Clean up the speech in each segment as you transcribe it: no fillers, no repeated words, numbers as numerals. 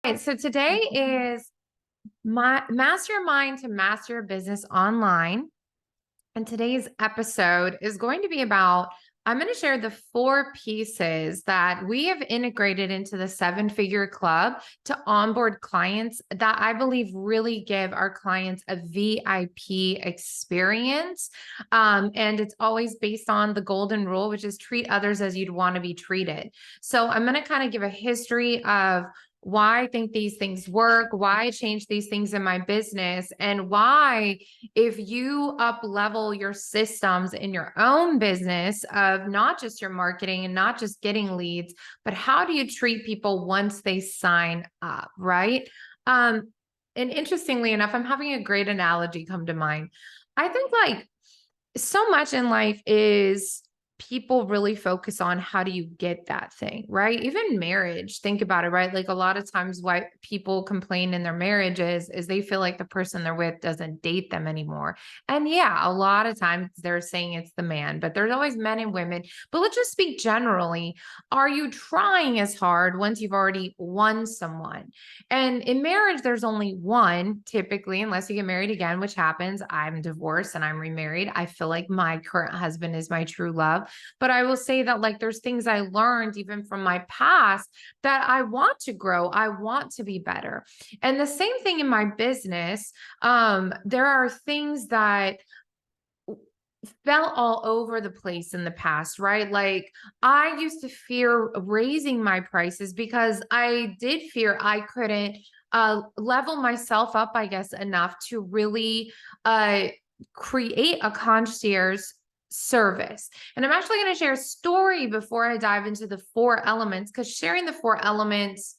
Right, so today is my mastermind to master your business online. And today's episode is going to be about I'm going to share the 4 pieces that we have integrated into the 7-figure club to onboard clients that I believe really give our clients a VIP experience. And it's always based on the golden rule, which is treat others as you'd want to be treated. So I'm going to kind of give a history of why I think these things work, why I changed these things in my business, and why if you up level your systems in your own business of not just your marketing and not just getting leads, but how do you treat people once they sign up, right? And interestingly enough, I'm having a great analogy come to mind. I think like so much in life is people really focus on how do you get that thing, right? Even marriage, think about it, right? Like a lot of times why people complain in their marriages is they feel like the person they're with doesn't date them anymore. And yeah, a lot of times they're saying it's the man, but there's always men and women. But let's just speak generally. Are you trying as hard once you've already won someone? And in marriage, there's only one typically, unless you get married again, which happens. I'm divorced and I'm remarried. I feel like my current husband is my true love. But I will say that like there's things I learned even from my past that I want to grow. I want to be better. And the same thing in my business. There are things that fell all over the place in the past, right? Like I used to fear raising my prices because I did fear I couldn't level myself up, I guess, enough to really create a concierge service. And I'm actually going to share a story before I dive into the 4 elements, because sharing the 4 elements,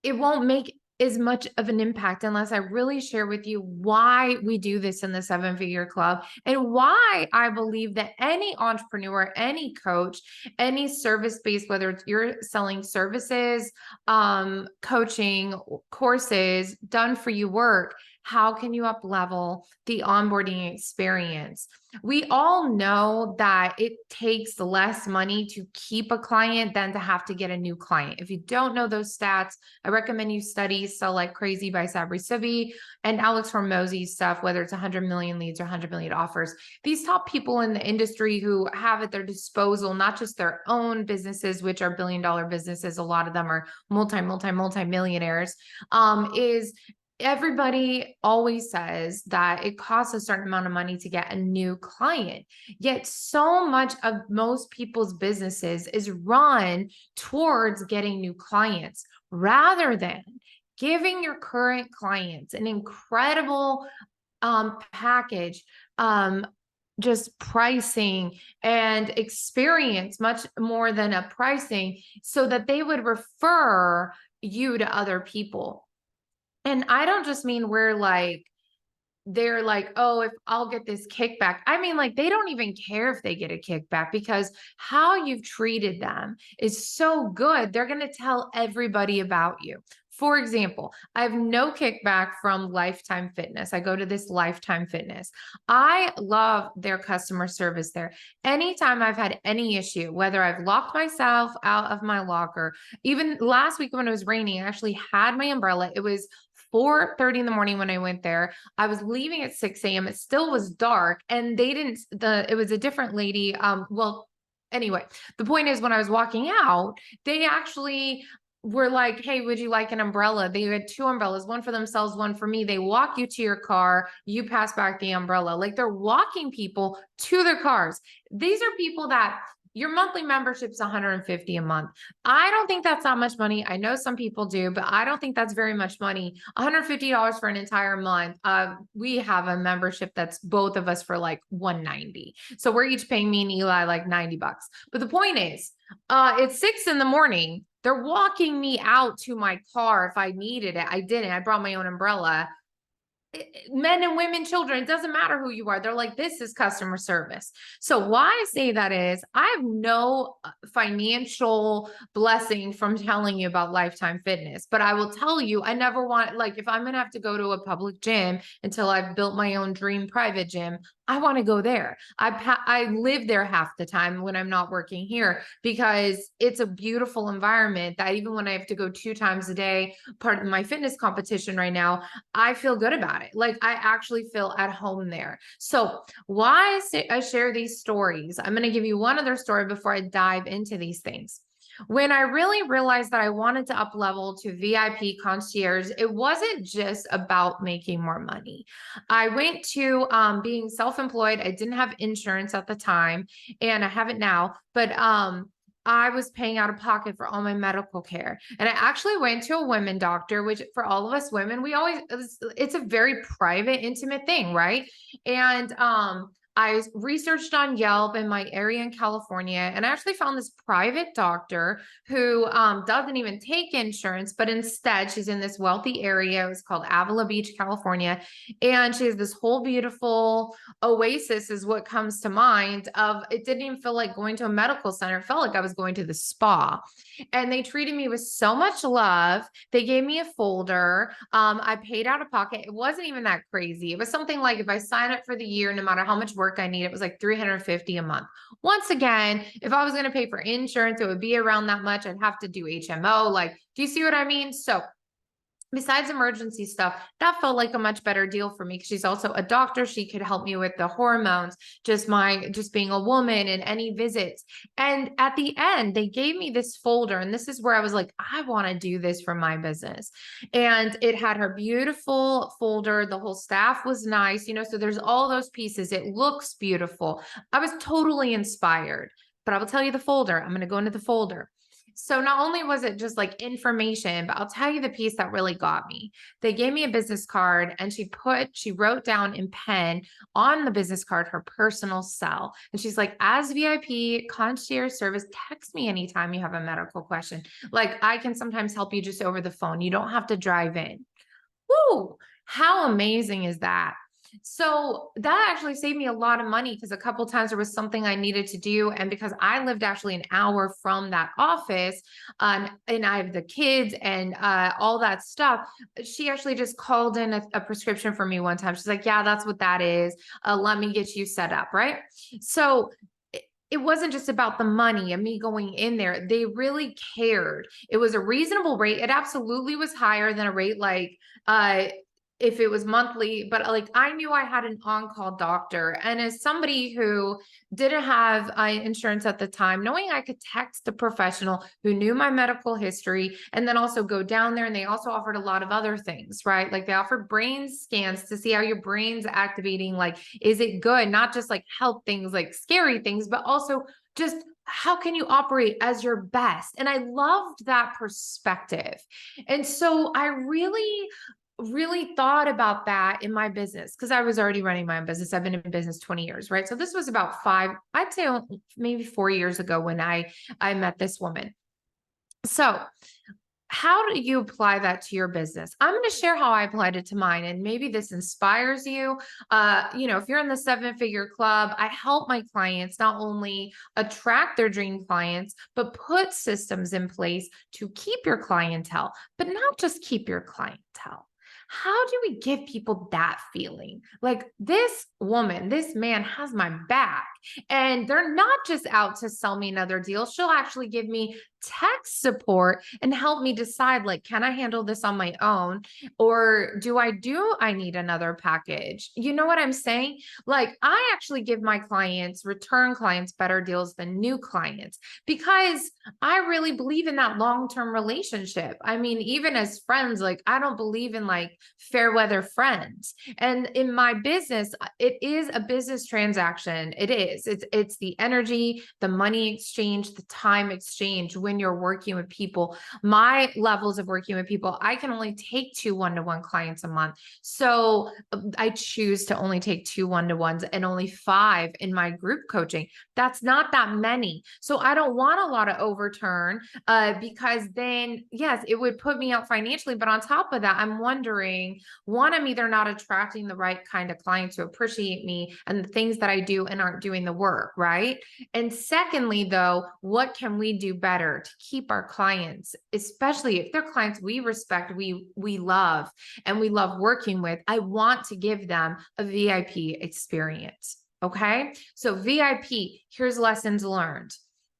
it won't make as much of an impact unless I really share with you why we do this in the 7-figure club and why I believe that any entrepreneur, any coach, any service-based, whether it's you're selling services, coaching, courses, done for you work, how can you up level the onboarding experience? We all know that it takes less money to keep a client than to have to get a new client. If you don't know those stats, I recommend you study Sell Like Crazy by Sabri Suby and Alex Hormozi's stuff, whether it's 100 million leads or 100 million offers. These top people in the industry who have at their disposal, not just their own businesses, which are billion-dollar businesses, a lot of them are multi-millionaires, is everybody always says that it costs a certain amount of money to get a new client. Yet so much of most people's businesses is run towards getting new clients rather than giving your current clients an incredible package, just pricing and experience much more than a pricing so that they would refer you to other people. And I don't just mean they're like, oh, if I'll get this kickback. I mean, like, they don't even care if they get a kickback because how you've treated them is so good. They're going to tell everybody about you. For example, I have no kickback from Lifetime Fitness. I go to this Lifetime Fitness. I love their customer service there. Anytime I've had any issue, whether I've locked myself out of my locker, even last week when it was raining, I actually had my umbrella. It was 4:30 in the morning when I went there. I was leaving at 6 a.m. It still was dark and it was a different lady. Well, anyway, the point is when I was walking out, they actually were like, hey, would you like an umbrella? They had 2 umbrellas, one for themselves, one for me. They walk you to your car, you pass back the umbrella. Like they're walking people to their cars. These are people that your monthly membership's $150 a month. I don't think that's that much money. I know some people do, but I don't think that's very much money. $150 for an entire month. We have a membership that's both of us for like $190. So we're each paying me and Eli like $90. But the point is, it's 6 in the morning. They're walking me out to my car if I needed it. I didn't. I brought my own umbrella. Men and women, children, it doesn't matter who you are. They're like, this is customer service. So why I say that is I have no financial blessing from telling you about Lifetime Fitness, but I will tell you, I never want, like, if I'm going to have to go to a public gym until I've built my own dream private gym, I want to go there. I live there half the time when I'm not working here because it's a beautiful environment that even when I have to go 2 times a day, part of my fitness competition right now, I feel good about it. Like I actually feel at home there. So why I share these stories, I'm going to give you one other story before I dive into these things. When I really realized that I wanted to up level to VIP concierge, it wasn't just about making more money. I went to being self-employed. I didn't have insurance at the time, and I have it now, but I was paying out of pocket for all my medical care. And I actually went to a women doctor, which for all of us women, it's a very private, intimate thing, right? And I researched on Yelp in my area in California, and I actually found this private doctor who doesn't even take insurance, but instead she's in this wealthy area. It was called Avila Beach, California. And she has this whole beautiful oasis is what comes to mind of it didn't even feel like going to a medical center. It felt like I was going to the spa. And they treated me with so much love. They gave me a folder. I paid out of pocket. It wasn't even that crazy. It was something like if I sign up for the year, no matter how much work I need, it was like $350 a month. Once again, if I was going to pay for insurance, it would be around that much. I'd have to do HMO. Like, do you see what I mean? So besides emergency stuff, that felt like a much better deal for me because she's also a doctor. She could help me with the hormones, just being a woman and any visits. And at the end, they gave me this folder. And this is where I was like, I want to do this for my business. And it had her beautiful folder. The whole staff was nice, so there's all those pieces. It looks beautiful. I was totally inspired, but I will tell you the folder. I'm going to go into the folder. So not only was it just like information, but I'll tell you the piece that really got me. They gave me a business card and she wrote down in pen on the business card her personal cell. And she's like, as VIP concierge service, text me anytime you have a medical question. Like I can sometimes help you just over the phone. You don't have to drive in. Woo! How amazing is that? So that actually saved me a lot of money because a couple times there was something I needed to do. And because I lived actually an hour from that office, and I have the kids and all that stuff, she actually just called in a prescription for me one time. She's like, yeah, that's what that is. Let me get you set up, right? So it wasn't just about the money and me going in there. They really cared. It was a reasonable rate. It absolutely was higher than a rate like if it was monthly, but like I knew I had an on-call doctor. And as somebody who didn't have insurance at the time, knowing I could text a professional who knew my medical history and then also go down there, and they also offered a lot of other things, right? Like they offered brain scans to see how your brain's activating. Like, is it good? Not just like health things, like scary things, but also just how can you operate as your best? And I loved that perspective. And so I really thought about that in my business because I was already running my own business. I've been in business 20 years, right? So this was about I'd say maybe 4 years ago when I met this woman. So how do you apply that to your business? I'm going to share how I applied it to mine, and maybe this inspires you. If you're in the 7-figure club, I help my clients not only attract their dream clients, but put systems in place to keep your clientele, but not just keep your clientele. How do we give people that feeling? Like this woman, this man has my back, and they're not just out to sell me another deal. She'll actually give me tech support and help me decide, like, can I handle this on my own? Or do I need another package? You know what I'm saying? Like, I actually give my return clients better deals than new clients because I really believe in that long-term relationship. I mean, even as friends, like, I don't believe in like fair weather friends. And in my business, it is a business transaction. It is. It's the energy, the money exchange, the time exchange when you're working with people. My levels of working with people, I can only take 2 one-to-one clients a month. So I choose to only take 2 one-to-ones and only 5 in my group coaching. That's not that many. So I don't want a lot of overturn because then, yes, it would put me out financially. But on top of that, I'm wondering, one, I'm either not attracting the right kind of clients who appreciate me and the things that I do and aren't doing the work, right? And secondly, though, what can we do better to keep our clients, especially if they're clients we respect, we love, and we love working with? I want to give them a VIP experience. Okay. So VIP, here's lessons learned.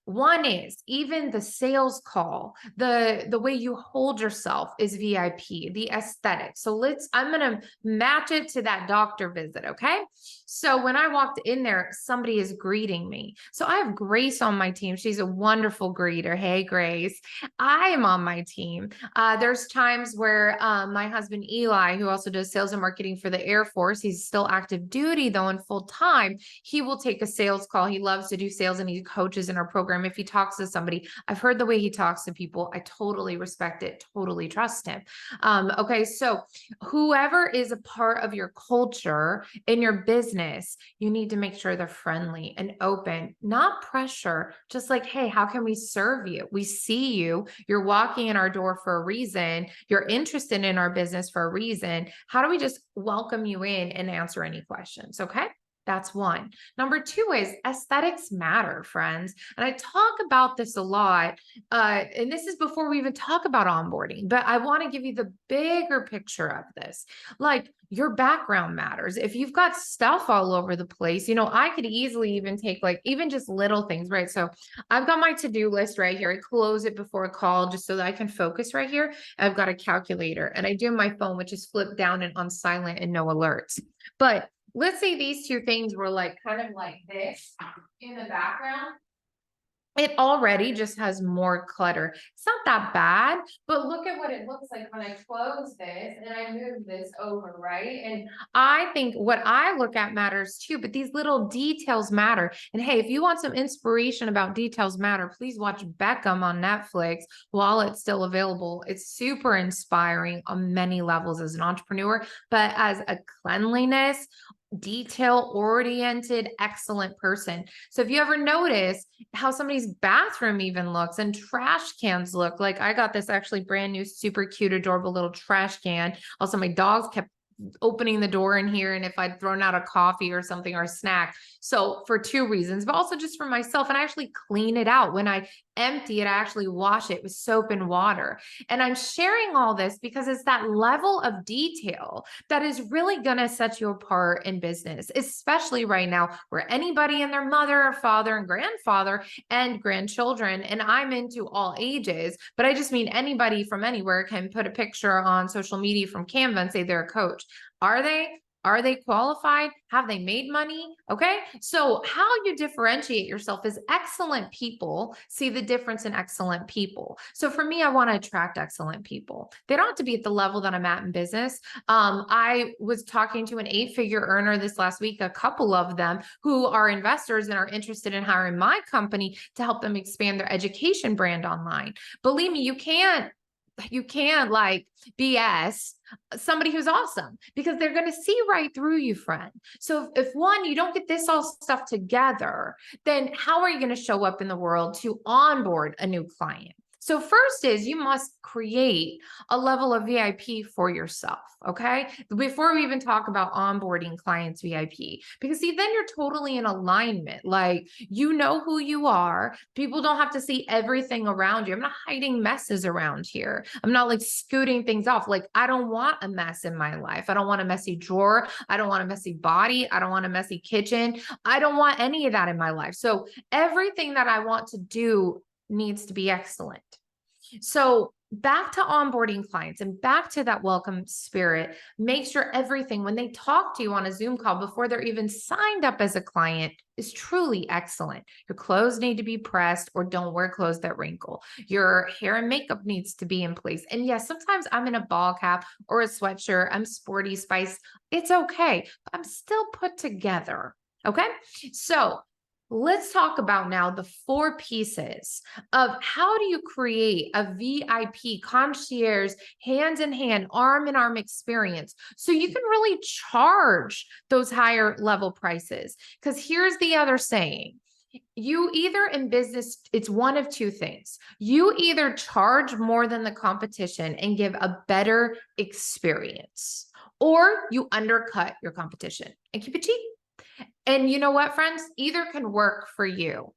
One is even the sales call, the way you hold yourself is VIP, the aesthetic. So I'm going to match it to that doctor visit. Okay. So when I walked in there, somebody is greeting me. So I have Grace on my team. She's a wonderful greeter. Hey, Grace. I am on my team. There's times where my husband, Eli, who also does sales and marketing for the Air Force, he's still active duty though, and full time. He will take a sales call. He loves to do sales and he coaches in our program. If he talks to somebody, I've heard the way he talks to people. I totally respect it, totally trust him. Okay. So whoever is a part of your culture in your business, you need to make sure they're friendly and open, not pressure, just like, hey, how can we serve you? We see you. You're walking in our door for a reason. You're interested in our business for a reason. How do we just welcome you in and answer any questions? Okay. That's one. Number two is aesthetics matter, friends. And I talk about this a lot. And this is before we even talk about onboarding, but I want to give you the bigger picture of this. Like your background matters. If you've got stuff all over the place, I could easily even take even just little things, right? So I've got my to-do list right here. I close it before a call just so that I can focus right here. I've got a calculator and I do my phone, which is flipped down and on silent and no alerts. But let's say these two things were kind of like this in the background. It already just has more clutter. It's not that bad, but look at what it looks like when I close this and I move this over, right? And I think what I look at matters too, but these little details matter. And hey, if you want some inspiration about details matter, please watch Beckham on Netflix while it's still available. It's super inspiring on many levels as an entrepreneur, but as a cleanliness, detail-oriented, excellent person. So if you ever notice how somebody's bathroom even looks and trash cans look, like I got this actually brand new, super cute, adorable little trash can. Also, my dogs kept opening the door in here and if I'd thrown out a coffee or something or a snack. So for two reasons, but also just for myself. And I actually clean it out. When I empty it, I actually wash it with soap and water. And I'm sharing all this because it's that level of detail that is really going to set you apart in business, especially right now where anybody and their mother or father and grandfather and grandchildren, and I'm into all ages, but I just mean anybody from anywhere can put a picture on social media from Canva and say they're a coach. Are they? Are they qualified? Have they made money? Okay. So how you differentiate yourself is excellent people see the difference in excellent people. So for me, I want to attract excellent people. They don't have to be at the level that I'm at in business. I was talking to an 8-figure earner this last week, a couple of them who are investors and are interested in hiring my company to help them expand their education brand online. Believe me, you can't BS somebody who's awesome because they're going to see right through you, friend. So if one, you don't get this all stuff together, then how are you going to show up in the world to onboard a new client? So first is you must create a level of VIP for yourself, okay? Before we even talk about onboarding clients VIP, because see, then you're totally in alignment. Like, you know who you are. People don't have to see everything around you. I'm not hiding messes around here. I'm not scooting things off. I don't want a mess in my life. I don't want a messy drawer. I don't want a messy body. I don't want a messy kitchen. I don't want any of that in my life. So everything that I want to do needs to be excellent. So back to onboarding clients and back to that welcome spirit, make sure everything when they talk to you on a Zoom call before they're even signed up as a client is truly excellent. Your clothes need to be pressed or don't wear clothes that wrinkle. Your hair and makeup needs to be in place. And yes, sometimes I'm in a ball cap or a sweatshirt. I'm sporty spice. It's okay, but I'm still put together. Okay. So let's talk about now the 4 pieces of how do you create a VIP concierge hand in hand, arm in arm experience so you can really charge those higher level prices. Because here's the other saying. You either in business, it's one of two things. You either charge more than the competition and give a better experience, or you undercut your competition and keep it cheap. And you know what, friends? Either can work for you.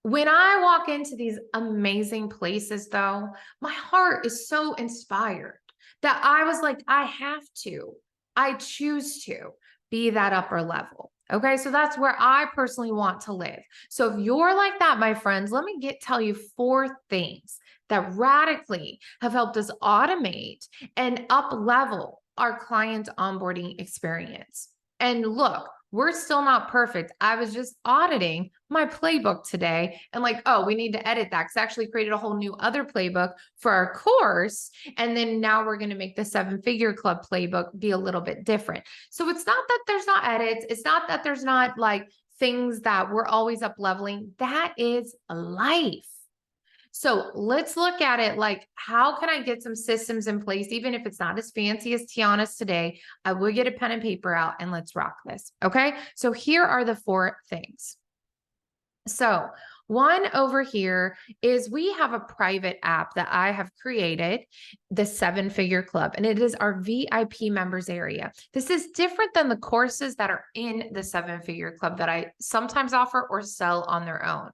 When I walk into these amazing places, though, my heart is so inspired that I was like, I choose to be that upper level. Okay, so that's where I personally want to live. So if you're like that, my friends, let me tell you 4 things that radically have helped us automate and up level our client onboarding experience. And look, we're still not perfect. I was just auditing my playbook today and like, oh, we need to edit that because I actually created a whole new other playbook for our course. And then now we're going to make the 7-figure club playbook be a little bit different. So it's not that there's not edits. It's not that there's not like things that we're always up leveling. That is life. So let's look at it like, how can I get some systems in place? Even if it's not as fancy as Tiana's today, I will get a pen and paper out and let's rock this. Okay. So here are the 4 things. So one over here is we have a private app that I have created, the 7-figure club, and it is our VIP members area. This is different than the courses that are in the 7-figure club that I sometimes offer or sell on their own.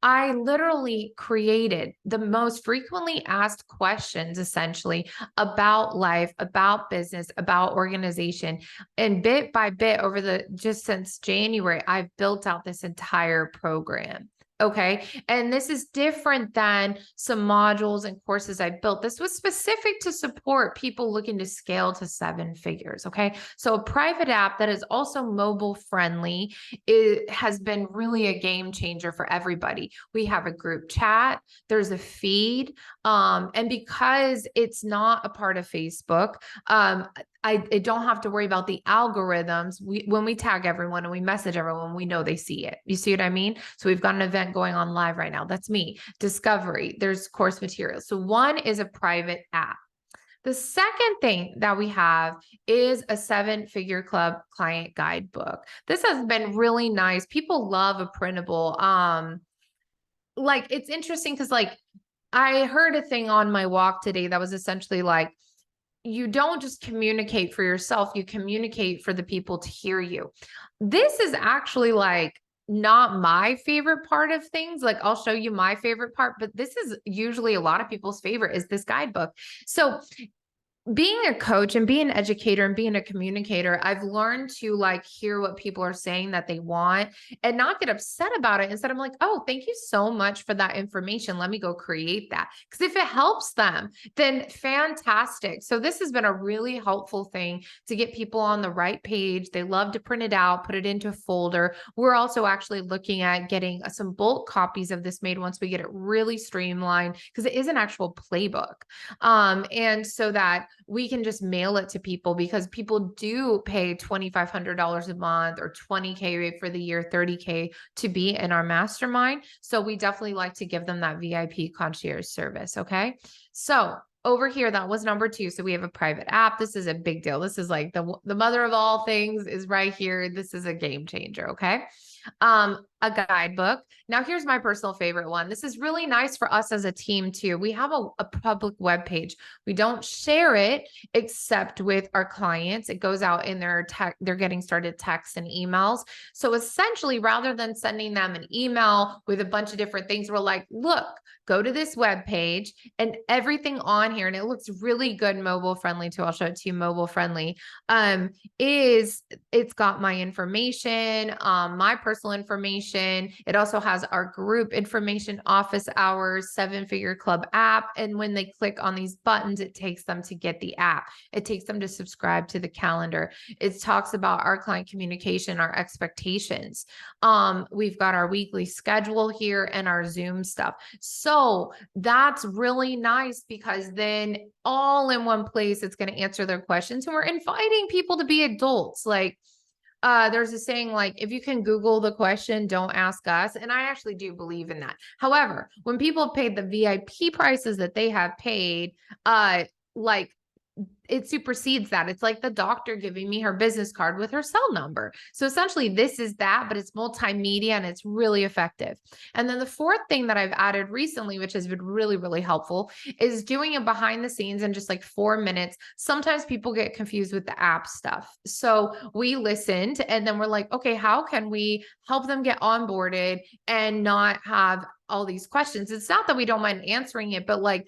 I literally created the most frequently asked questions, essentially, about life, about business, about organization. And bit by bit, just since January, I've built out this entire program. Okay. And this is different than some modules and courses I built. This was specific to support people looking to scale to 7 figures. Okay. So a private app that is also mobile friendly, it has been really a game changer for everybody. We have a group chat, there's a feed. And because it's not a part of Facebook, I don't have to worry about the algorithms. When we tag everyone and we message everyone, we know they see it. You see what I mean? So we've got an event going on live right now. That's me. Discovery. There's course materials. So one is a private app. The second thing that we have is a 7-figure club client guidebook. This has been really nice. People love a printable. Like it's interesting because like I heard a thing on my walk today that was essentially like, you don't just communicate for yourself, you communicate for the people to hear you. This is actually like not my favorite part of things. Like I'll show you my favorite part, but this is usually a lot of people's favorite is this guidebook. So being a coach and being an educator and being a communicator, I've learned to like hear what people are saying that they want and not get upset about it. Instead, I'm like, oh, thank you so much for that information. Let me go create that. Because if it helps them, then fantastic. So this has been a really helpful thing to get people on the right page. They love to print it out, put it into a folder. We're also actually looking at getting some bulk copies of this made once we get it really streamlined because it is an actual playbook. And so that we can just mail it to people because people do pay $2,500 a month or $20K for the year, $30K to be in our mastermind. So we definitely like to give them that VIP concierge service. Okay. So over here, that was number 2. So we have a private app. This is a big deal. This is like the mother of all things is right here. This is a game changer. Okay. A guidebook. Now here's my personal favorite one. This is really nice for us as a team too. We have a public web page. We don't share it except with our clients. It goes out in their getting started texts and emails. So essentially, rather than sending them an email with a bunch of different things, we're like, look, go to this web page and everything on here, and it looks really good, mobile friendly too. I'll show it to you, mobile friendly. It's got my information, my personal information. It also has our group information, office hours, 7-figure club app. And when they click on these buttons, it takes them to get the app. It takes them to subscribe to the calendar. It talks about our client communication, our expectations. We've got our weekly schedule here and our Zoom stuff. So that's really nice because then all in one place, it's going to answer their questions. And we're inviting people to be adults. Like, there's a saying like, if you can Google the question, don't ask us. And I actually do believe in that. However, when people have paid the VIP prices that they have paid, like it supersedes that. It's like the doctor giving me her business card with her cell number. So essentially this is that, but it's multimedia and it's really effective. And then the 4th thing that I've added recently, which has been really, really helpful, is doing it behind the scenes in just like 4 minutes. Sometimes people get confused with the app stuff. So we listened and then we're like, okay, how can we help them get onboarded and not have all these questions. It's not that we don't mind answering it, but like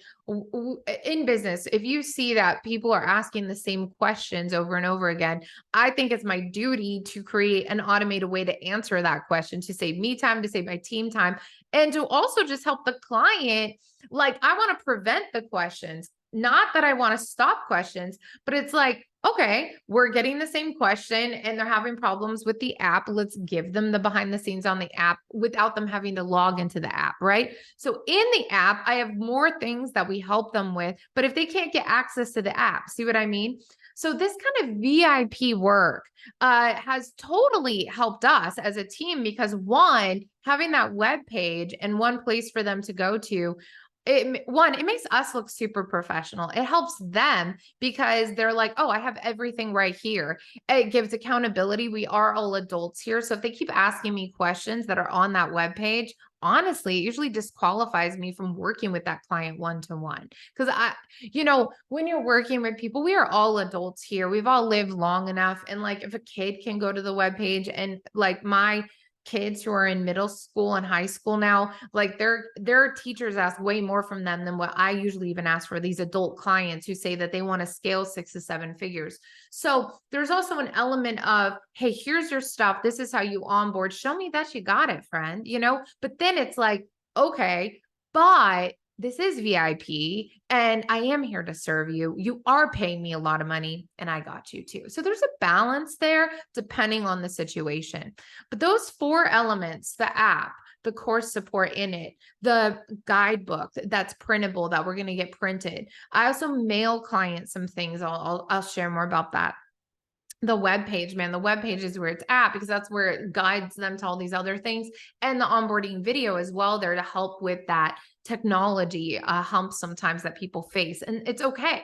in business, if you see that people are asking the same questions over and over again, I think it's my duty to create an automated way to answer that question, to save me time, to save my team time, and to also just help the client. Like, I want to prevent the questions, not that I want to stop questions, but it's like, okay, we're getting the same question and they're having problems with the app. Let's give them the behind the scenes on the app without them having to log into the app, right? So in the app, I have more things that we help them with, but if they can't get access to the app, see what I mean? So this kind of VIP work has totally helped us as a team, because one, having that web page and one place for them to go to, it makes us look super professional. It helps them because they're like, oh, I have everything right here. It gives accountability. We are all adults here. So if they keep asking me questions that are on that web page, honestly, it usually disqualifies me from working with that client one-to-one. Because when you're working with people, we are all adults here. We've all lived long enough. And like, if a kid can go to the web page, and like my kids who are in middle school and high school now, like their teachers ask way more from them than what I usually even ask for, these adult clients who say that they want to scale 6 to 7 figures. So there's also an element of, hey, here's your stuff. This is how you onboard. Show me that you got it, friend, but then it's like, okay, but this is VIP and I am here to serve you. You are paying me a lot of money and I got you too. So there's a balance there depending on the situation. But those 4 elements, the app, the course support in it, the guidebook that's printable that we're going to get printed. I also mail clients some things. I'll share more about that. The web page, man, the web page is where it's at, because that's where it guides them to all these other things. And the onboarding video as well, there to help with that technology hump sometimes that people face, and it's okay.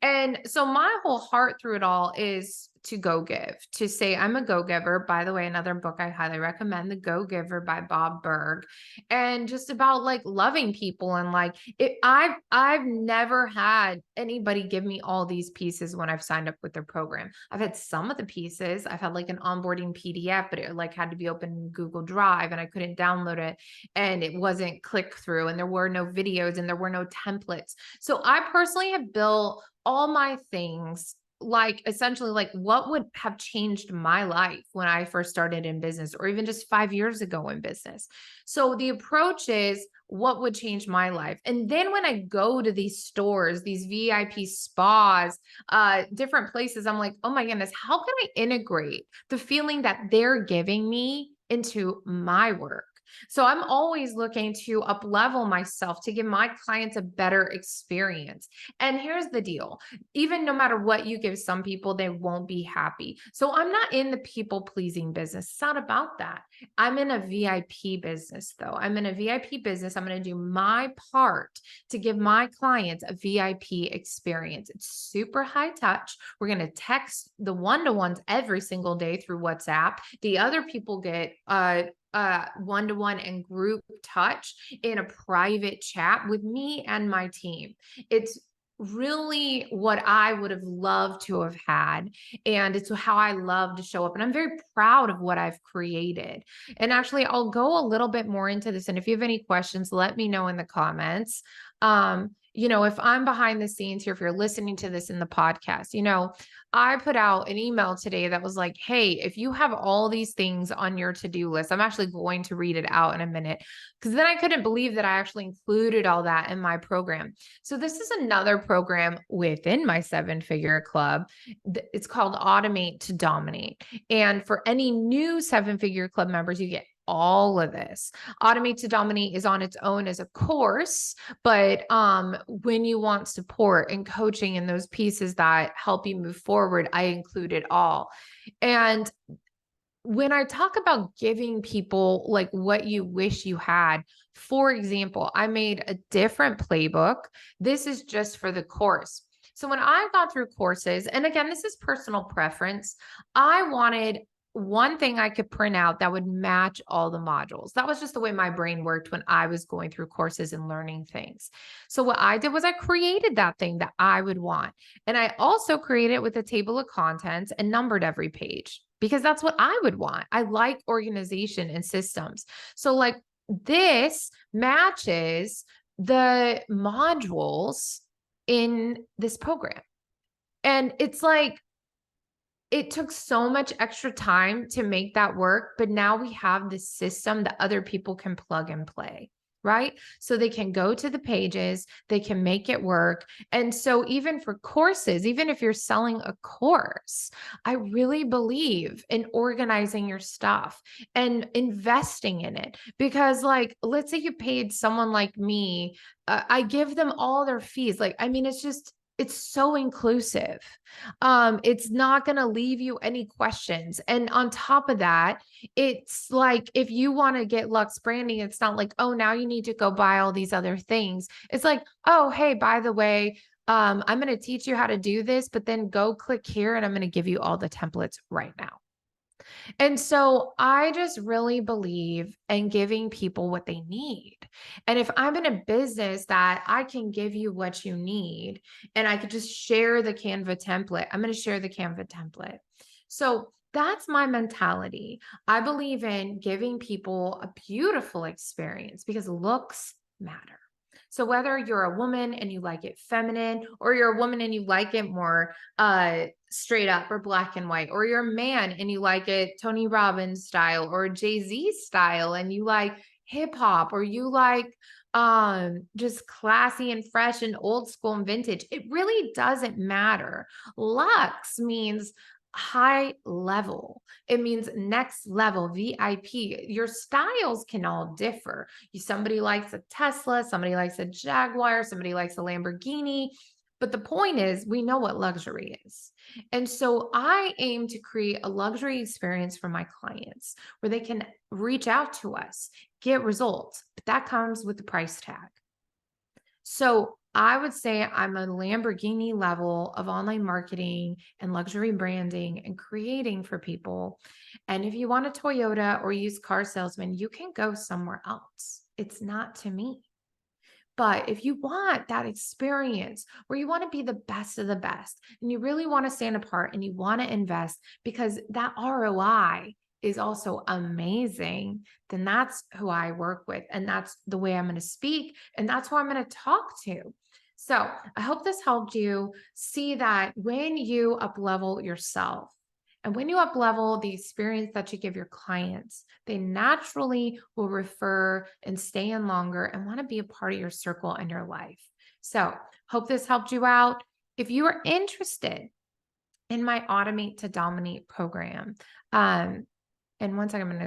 And so my whole heart through it all is to go give, to say I'm a go giver. By the way, another book I highly recommend, The Go Giver by Bob Berg, and just about like loving people. And like I've never had anybody give me all these pieces when I've signed up with their program. I've had some of the pieces. I've had like an onboarding PDF, but it like had to be open in Google Drive and I couldn't download it, and it wasn't click through, and there were no videos and there were no templates. So I personally have built all my things like essentially like what would have changed my life when I first started in business, or even just 5 years ago in business. So the approach is, what would change my life? And then when I go to these stores, these VIP spas, different places, I'm like, oh my goodness, how can I integrate the feeling that they're giving me into my work? So I'm always looking to up level myself to give my clients a better experience. And here's the deal. Even no matter what you give some people, they won't be happy. So I'm not in the people pleasing business. It's not about that. I'm in a VIP business though. I'm in a VIP business. I'm going to do my part to give my clients a VIP experience. It's super high touch. We're going to text the one-to-ones every single day through WhatsApp. The other people get, one-to-one and group touch in a private chat with me and my team. It's really what I would have loved to have had. And it's how I love to show up. And I'm very proud of what I've created. And actually, I'll go a little bit more into this. And if you have any questions, let me know in the comments. If I'm behind the scenes here, if you're listening to this in the podcast, I put out an email today that was like, hey, if you have all these things on your to-do list, I'm actually going to read it out in a minute, because then I couldn't believe that I actually included all that in my program. So this is another program within my 7-figure club. It's called Automate to Dominate. And for any new 7-figure club members, you get all of this. Automate to Dominate is on its own as a course, but when you want support and coaching and those pieces that help you move forward, I include it all. And when I talk about giving people like what you wish you had, for example, I made a different playbook. This is just for the course. So when I got through courses, and again, this is personal preference, I wanted one thing I could print out that would match all the modules. That was just the way my brain worked when I was going through courses and learning things. So what I did was I created that thing that I would want. And I also created it with a table of contents and numbered every page, because that's what I would want. I like organization and systems. So like this matches the modules in this program. And it's like, it took so much extra time to make that work, but now we have this system that other people can plug and play, right? So they can go to the pages, they can make it work. And so even for courses, even if you're selling a course, I really believe in organizing your stuff and investing in it. Because like, let's say you paid someone like me, I give them all their fees. Like, I mean, it's so inclusive. It's not going to leave you any questions. And on top of that, it's like, if you want to get Lux branding, it's not like, oh, now you need to go buy all these other things. It's like, oh, hey, by the way, I'm going to teach you how to do this, but then go click here and I'm going to give you all the templates right now. And so I just really believe in giving people what they need. And if I'm in a business that I can give you what you need and I could just share the Canva template, I'm going to share the Canva template. So that's my mentality. I believe in giving people a beautiful experience because looks matter. So whether you're a woman and you like it feminine, or you're a woman and you like it more straight up or black and white, or you're a man and you like it Tony Robbins style or Jay-Z style and you like hip hop, or you like just classy and fresh and old school and vintage, it really doesn't matter. Luxe means high level. It means next level, VIP. Your styles can all differ. Somebody likes a Tesla, somebody likes a Jaguar, somebody likes a Lamborghini. But the point is, we know what luxury is. And so I aim to create a luxury experience for my clients where they can reach out to us, get results, but that comes with the price tag. So I would say I'm a Lamborghini level of online marketing and luxury branding and creating for people. And if you want a Toyota or used car salesman, you can go somewhere else. It's not to me. But if you want that experience where you want to be the best of the best and you really want to stand apart and you want to invest because that ROI is also amazing, then that's who I work with. And that's the way I'm going to speak. And that's who I'm going to talk to. So I hope this helped you see that when you up-level yourself, and when you up-level the experience that you give your clients, they naturally will refer and stay in longer and want to be a part of your circle and your life. So hope this helped you out. If you are interested in my Automate to Dominate program, and one second, I'm going to